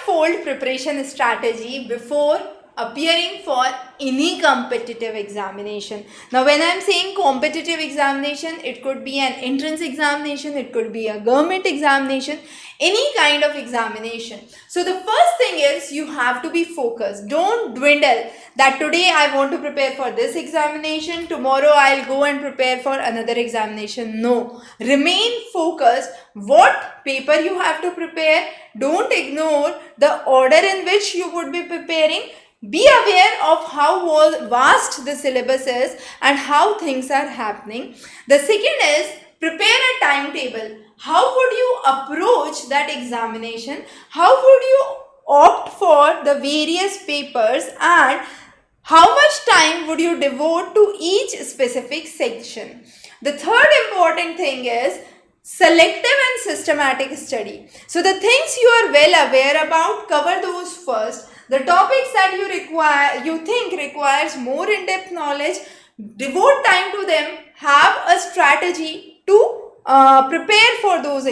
five-fold preparation strategy before appearing for any competitive examination. Now when I am saying competitive examination, it could be an entrance examination, it could be a government examination, any kind of examination. So the first thing is you have to be focused. Don't dwindle that today I want to prepare for this examination, tomorrow I'll go and prepare for another examination. No, remain focused. What paper you have to prepare, don't ignore the order in which you would be preparing. Be aware of how vast the syllabus is and how things are happening. The second is prepare a timetable. How would you approach that examination? How would you opt for the various papers, and how much time would you devote to each specific section? The third important thing is selective and systematic study. So the things you are well aware about, cover those first. The topics that you think requires more in-depth knowledge, devote time to them. Have a strategy to prepare for those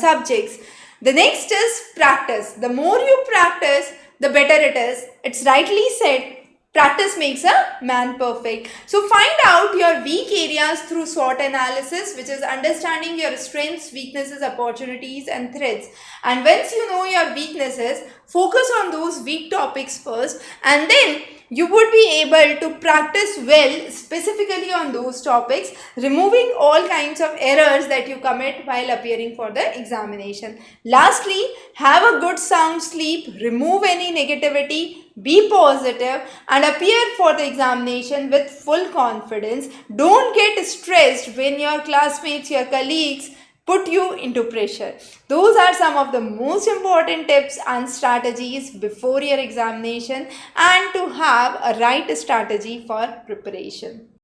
subjects. The next is practice. The more you practice, the better it is. It's rightly said, practice makes a man perfect. So find out your weak areas through SWOT analysis, which is understanding your strengths, weaknesses, opportunities and threats. And once you know your weaknesses, focus on those weak topics first, and then you would be able to practice well specifically on those topics, removing all kinds of errors that you commit while appearing for the examination. Lastly, have a good sound sleep, remove any negativity, be positive and appear for the examination with full confidence. Don't get stressed when your classmates, your colleagues put you into pressure. Those are some of the most important tips and strategies before your examination and to have a right strategy for preparation.